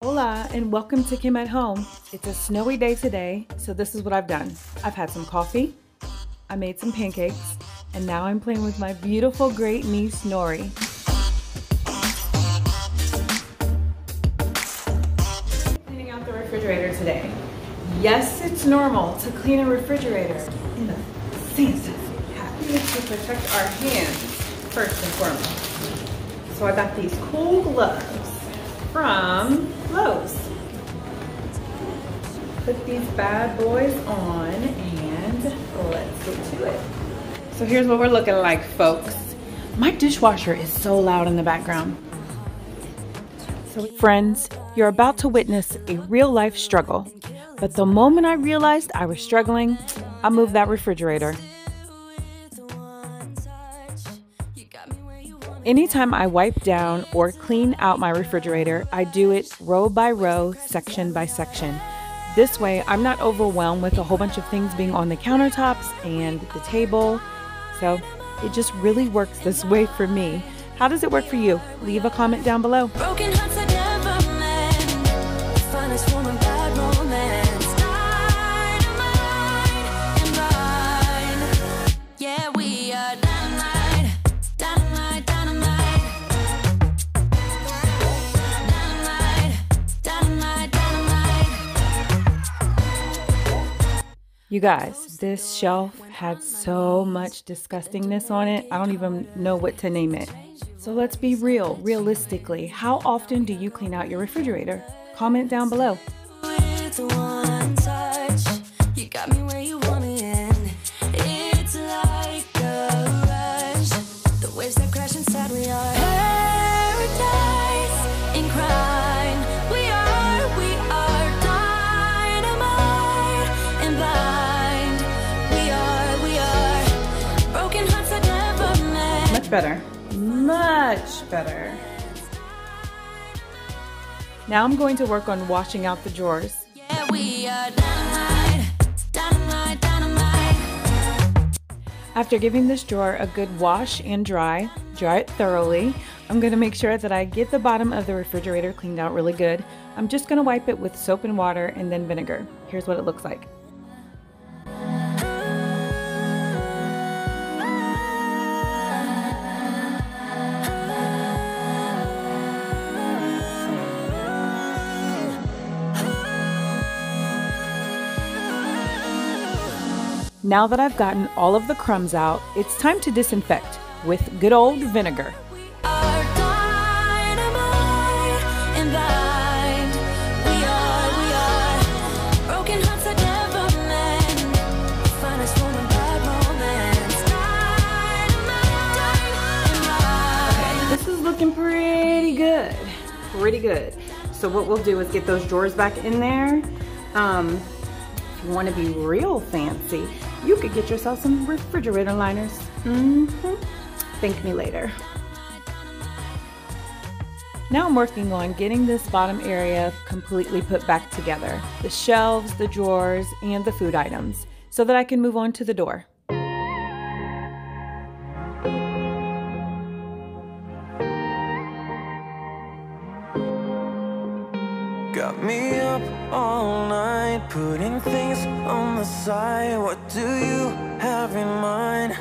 Hola and welcome to Kim at Home. It's a snowy day today, so this is what I've done. I've had some coffee, I made some pancakes, and now I'm playing with my beautiful great niece Nori. Cleaning out the refrigerator today. Yes, it's normal to clean a refrigerator in a Santa hat. We need to protect our hands first and foremost. So I got these cool gloves from Lowe's. Put these bad boys on and let's get to it. So here's what we're looking like, folks. My dishwasher is so loud in the background. So friends, you're about to witness a real life struggle. But the moment I realized I was struggling, I moved that refrigerator. Anytime I wipe down or clean out my refrigerator, I do it row by row, section by section. This way, I'm not overwhelmed with a whole bunch of things being on the countertops and the table. So it just really works this way for me. How does it work for you? Leave a comment down below. Broken hearts I never mend. Finest woman, bad romance. Dynamite and mine. Yeah, we are dynamite. Dynamite, dynamite. Dynamite, dynamite, dynamite. You guys, this shelf had so much disgustingness on it. I don't even know what to name it. So let's be real, realistically, how often do you clean out your refrigerator? Comment down below. With one touch, you got me where you want me in. It's like a rush. The waves that crash inside, we are paradise in crime. We are dynamite and blind. We are broken hearts that never mend. Much better. Much better. Now I'm going to work on washing out the drawers. Yeah, we are dynamite, dynamite, dynamite. After giving this drawer a good wash and dry it thoroughly, I'm going to make sure that I get the bottom of the refrigerator cleaned out really good. I'm just going to wipe it with soap and water and then vinegar. Here's what it looks like. Now that I've gotten all of the crumbs out, it's time to disinfect with good old vinegar. We are dynamite and blind. We are broken hearts that never mend. Finest woman, bad romance. Dynamite and blind. This is looking pretty good. Pretty good. So what we'll do is get those drawers back in there. If you want to be real fancy, you could get yourself some refrigerator liners. Thank me later. Now I'm working on getting this bottom area completely put back together. The shelves, the drawers, and the food items, so that I can move on to the door. Got me up all night, putting things on the side. What do you have in mind?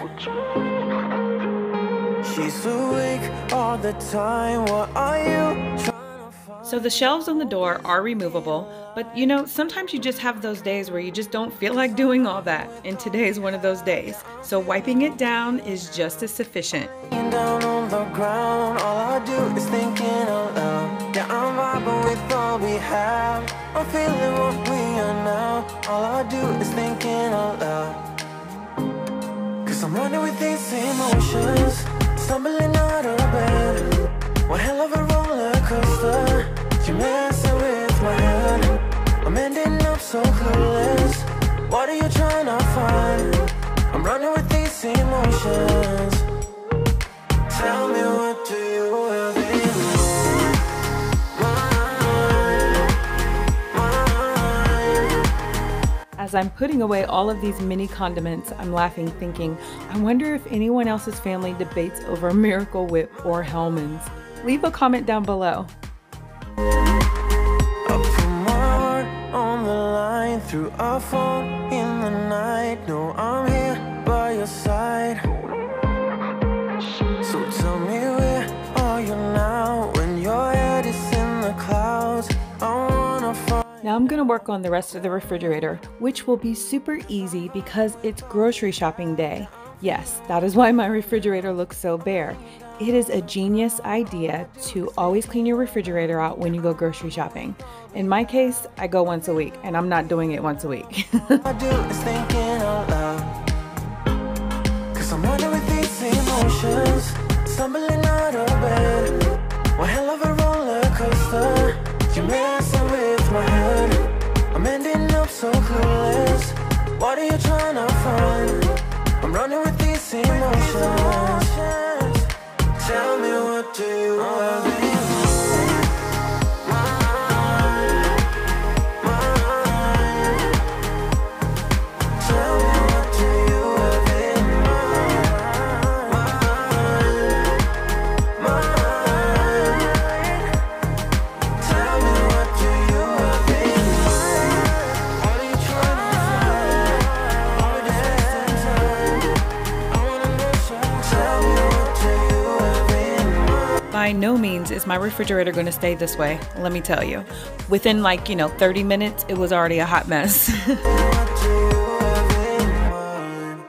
She's awake all the time. What are you trying to find? So the shelves on the door are removable, but you know, sometimes you just have those days where you just don't feel like doing all that, and today is one of those days. So wiping it down is just as sufficient. Down on the ground, all I do is thinking out loud. Yeah, I'm vibing with all we have. I'm feeling what we are now. All I do is thinking out loud. Cause I'm running with these emotions, stumbling out of bed. One hell of a roller coaster. You're messing with my head. I'm ending up so clueless. What are you trying to find? I'm running with these emotions. Tell me, what do you have in mind? As I'm putting away all of these mini condiments, I'm laughing, thinking, I wonder if anyone else's family debates over Miracle Whip or Hellmann's. Leave a comment down below. through our phone in the night. No, I'm here by your side. So tell me, where are you now when your head is in the clouds? I wanna find. Now I'm gonna work on the rest of the refrigerator, which will be super easy because it's grocery shopping day. Yes, that is why my refrigerator looks so bare. It is a genius idea to always clean your refrigerator out when you go grocery shopping. In my case, I go once a week, and I'm not doing it once a week. I do is thinking out loud. Cause I'm running with these emotions, stumbling out of bed. One hell of a roller coaster. You're messing with my head. I'm ending up so clueless. What are you trying to find? I'm running with these emotions. Tell me, what do you have in mind? Tell me, what do you have in mind? Tell me, what do you have in mind? What are you trying to find? Are we just wasting time? I wanna know, so tell me, what do you have in mind? By no means is my refrigerator going to stay this way, let me tell you. Within 30 minutes, it was already a hot mess. What do you have in mind?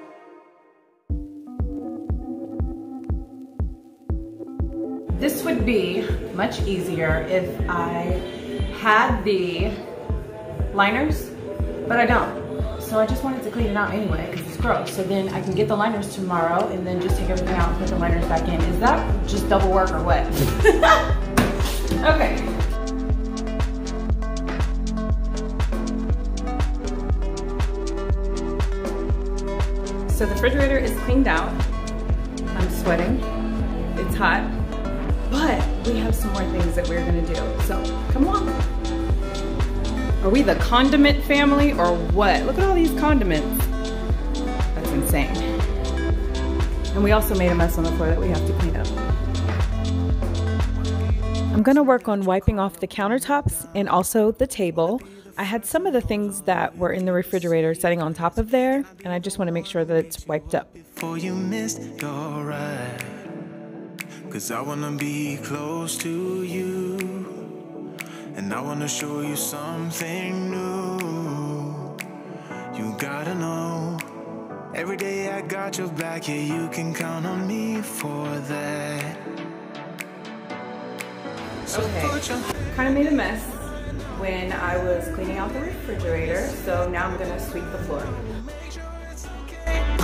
This would be much easier if I had the liners, but I don't. So I just wanted to clean it out anyway because it's gross. So then I can get the liners tomorrow and then just take everything out and put the liners back in. Is that just double work or what? Okay. So the refrigerator is cleaned out. I'm sweating. It's hot. But we have some more things that we're gonna do. So come on. Are we the condiment family or what? Look at all these condiments. That's insane. And we also made a mess on the floor that we have to clean up. I'm gonna work on wiping off the countertops and also the table. I had some of the things that were in the refrigerator sitting on top of there, and I just wanna make sure that it's wiped up. Before you missed your ride, 'cause I wanna be close to you, and I wanna show you something new. You gotta know, every day I got your back, yeah, you can count on me for that. So Okay, kind of made a mess when I was cleaning out the refrigerator, so now I'm gonna sweep the floor. make sure it's okay. I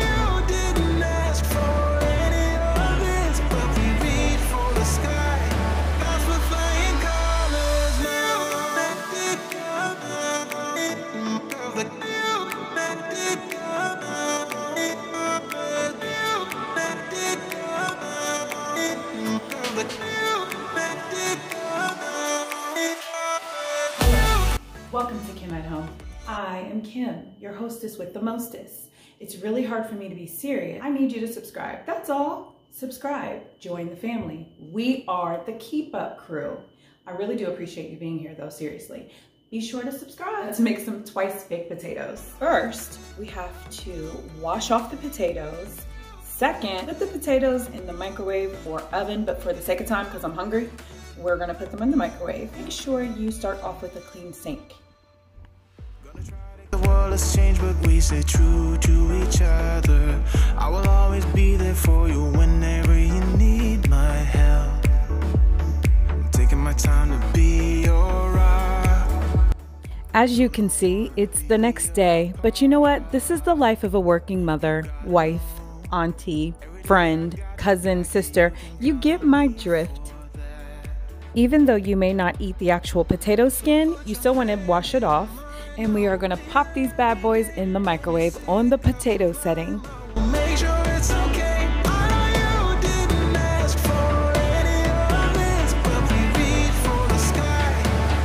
know you didn't ask for any of this, but we reach for the sky. Lost with flying colors now. Welcome to Kim at Home. I am Kim, your hostess with the mostest. It's really hard for me to be serious. I need you to subscribe. That's all. Subscribe. Join the family. We are the Keep Up crew. I really do appreciate you being here though, seriously. Be sure to subscribe. Let's make some twice baked potatoes. First, we have to wash off the potatoes. Second, put the potatoes in the microwave or oven, but for the sake of time, because I'm hungry, we're gonna put them in the microwave. Make sure you start off with a clean sink. The world has changed, but we stay true to each other. I will always be there for you whenever you need my help. I'm taking my time to be your rock. As you can see, it's the next day, but you know what? This is the life of a working mother, wife, auntie, friend, cousin, sister. You get my drift. Even though you may not eat the actual potato skin, you still want to wash it off. And we are gonna pop these bad boys in the microwave on the potato setting. Make sure it's okay. I know you didn't ask for any of this, but we reach for the sky.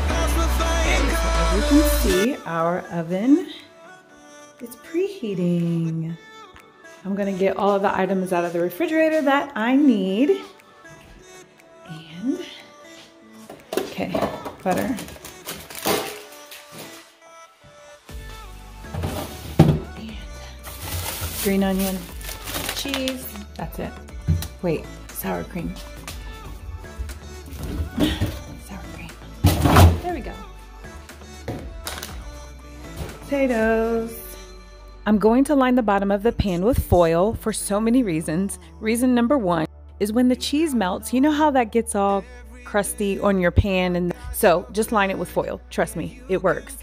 Lost with flying As you can see, our oven is preheating. I'm gonna get all of the items out of the refrigerator that I need. And, okay, butter. green onion, cheese, that's it. Wait, sour cream. Sour cream. There we go. Potatoes. I'm going to line the bottom of the pan with foil for so many reasons. Reason number one is when the cheese melts, you know how that gets all crusty on your pan, and so just line it with foil. Trust me, it works.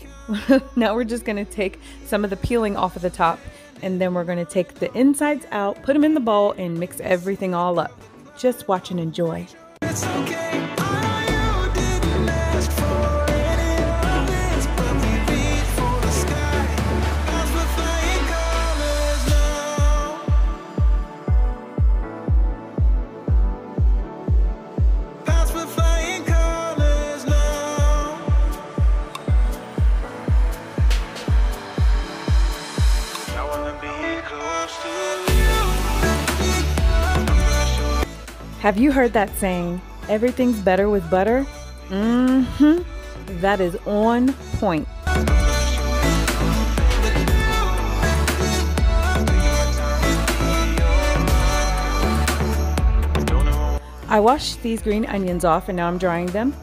Now we're just gonna take some of the peeling off of the top, and then we're gonna take the insides out, put them in the bowl, and mix everything all up. Just watch and enjoy. It's okay. I know you didn't ask for any of this, but we reach for the sky. As we're flying colors now. As we're flying colors now. I wanna be close to you. Have you heard that saying, everything's better with butter? That is on point. I washed these green onions off and now I'm drying them.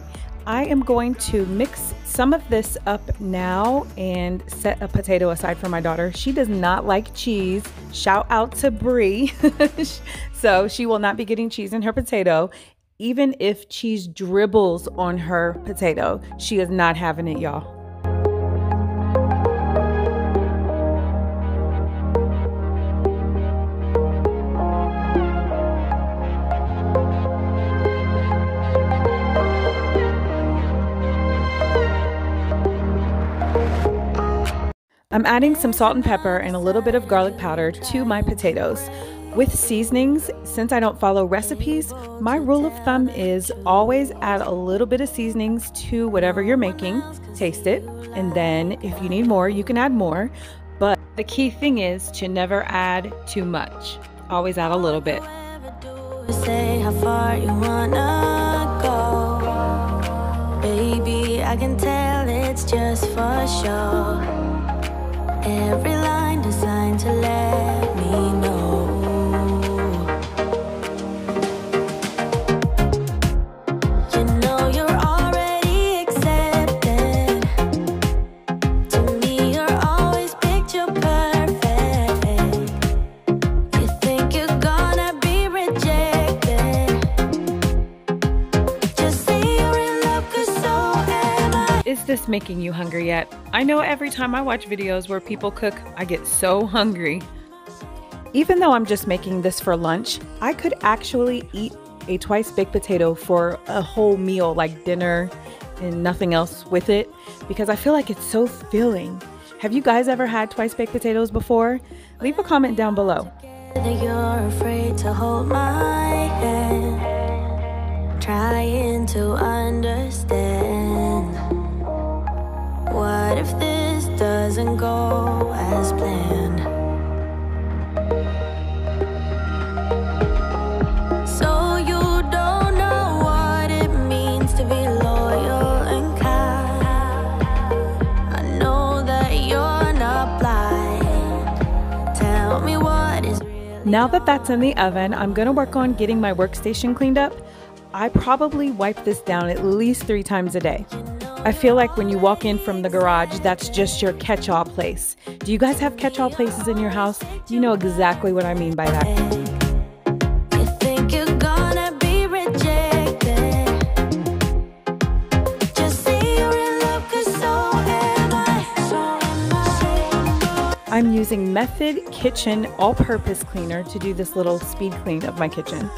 I am going to mix some of this up now and set a potato aside for my daughter. She does not like cheese. Shout out to Brie. So she will not be getting cheese in her potato. Even if cheese dribbles on her potato, she is not having it, y'all. I'm adding some salt and pepper and a little bit of garlic powder to my potatoes. With seasonings, since I don't follow recipes, my rule of thumb is always add a little bit of seasonings to whatever you're making, taste it, and then if you need more, you can add more. But the key thing is to never add too much. Always add a little bit. Say how far you wanna go. Baby, I can tell it's just for show. Every line designed to let me know. You know you're already accepted. To me, you're always picture perfect. You think you're gonna be rejected. Just say you're in love, 'cause so am I. Is this making you hungry yet? I know every time I watch videos where people cook, I get so hungry. Even though I'm just making this for lunch, I could actually eat a twice baked potato for a whole meal, like dinner and nothing else with it, because I feel like it's so filling. Have you guys ever had twice baked potatoes before? Leave a comment down below. You're afraid to hold my hand, trying to understand. What if this doesn't go as planned? So you don't know what it means to be loyal and kind. I know that you're not blind. Tell me what is real. Now that that's in the oven, I'm gonna work on getting my workstation cleaned up. I probably wipe this down at least 3 times a day. I feel like when you walk in from the garage, that's just your catch-all place. Do you guys have catch-all places in your house? You know exactly what I mean by that. You think you're gonna be rejected. Just say you're in love, 'cause so am I. So am I. I'm using Method Kitchen All-Purpose Cleaner to do this little speed clean of my kitchen.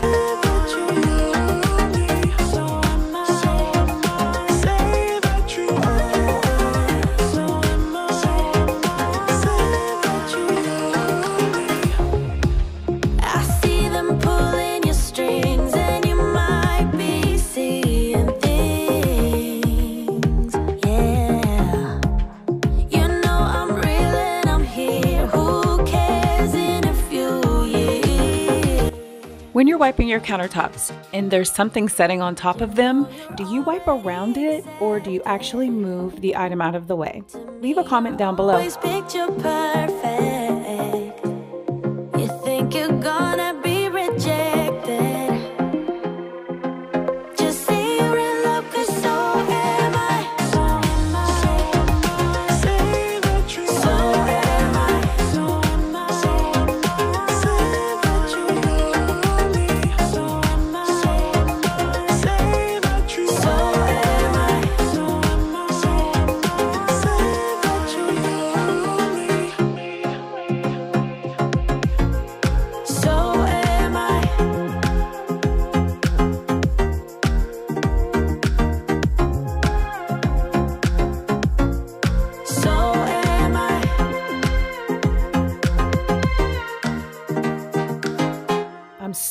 When you're wiping your countertops and there's something setting on top of them, do you wipe around it or do you actually move the item out of the way? Leave a comment down below. Always picture perfect.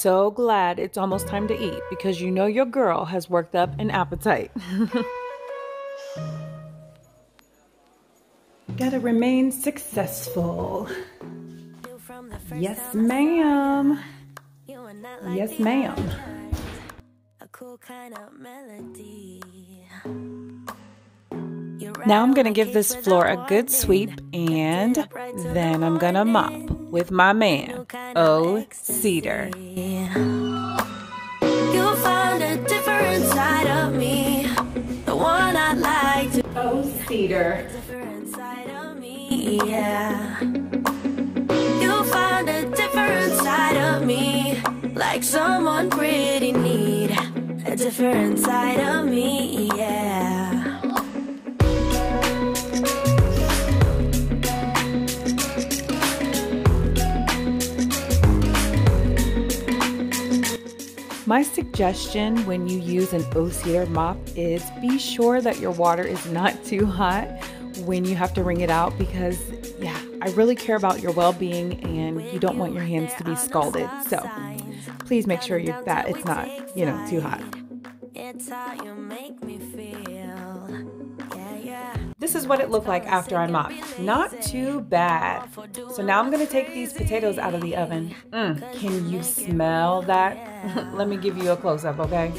so glad it's almost time to eat because you know your girl has worked up an appetite. Gotta remain successful. Yes, ma'am. Yes, ma'am. Now I'm gonna give this floor a good sweep and then I'm gonna mop with my man, O Cedar. You'll find a different side of me, the one I like to. O Cedar. Different side of me, yeah. You'll find a different side of me, like someone pretty neat. A different side of me, yeah. My suggestion when you use an O Cedar mop is be sure that your water is not too hot when you have to wring it out because, yeah, I really care about your well-being and you don't want your hands to be scalded. So please make sure that it's not, too hot. It's how you make me feel. This is what it looked like after I mopped. Not too bad. So now I'm gonna take these potatoes out of the oven. Can you smell that? Let me give you a close-up, okay?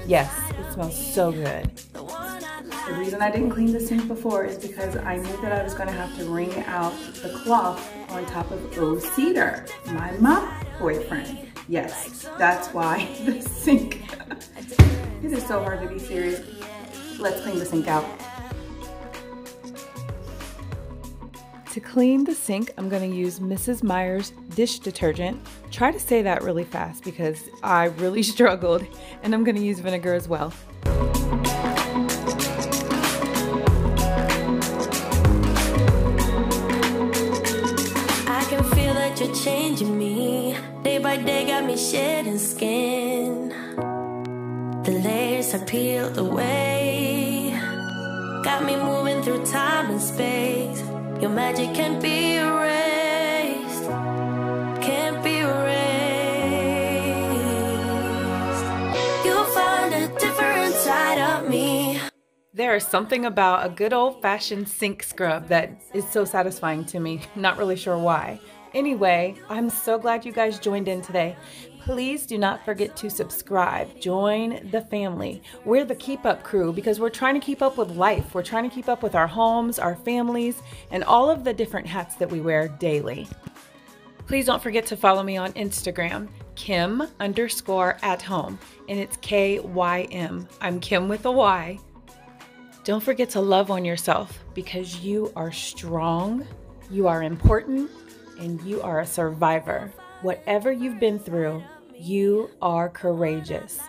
Yes, it smells so good. The reason I didn't clean the sink before is because I knew that I was gonna have to wring out the cloth on top of O Cedar, my mop boyfriend. Yes, that's why the sink. It is so hard to be serious. Let's clean the sink out. To clean the sink, I'm going to use Mrs. Meyers dish detergent. Try to say that really fast because I really struggled, and I'm going to use vinegar as well. I can feel that you're changing me. Day by day got me shedding skin. The layers are peeled away. Got me moving through time and space. Your magic can't be erased. Can't be erased. You'll find a different side of me. There is something about a good old-fashioned sink scrub that is so satisfying to me. Not really sure why. Anyway, I'm so glad you guys joined in today. Please do not forget to subscribe. Join the family. We're the Keep Up crew because we're trying to keep up with life. We're trying to keep up with our homes, our families, and all of the different hats that we wear daily. Please don't forget to follow me on Instagram, Kim_@home, and it's KYM. I'm Kim with a Y. Don't forget to love on yourself because you are strong, you are important, and you are a survivor. Whatever you've been through, you are courageous.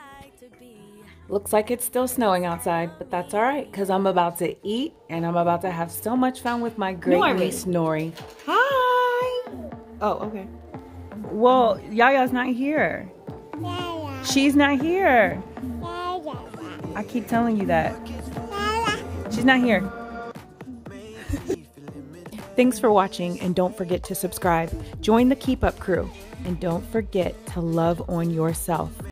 Looks like it's still snowing outside, but that's all right because I'm about to eat and I'm about to have so much fun with my great niece, Nori. Hi! Oh, okay. Well, Yaya's not here. She's not here. I keep telling you that. She's not here. Thanks for watching and don't forget to subscribe. Join the Keep Up crew and don't forget to love on yourself.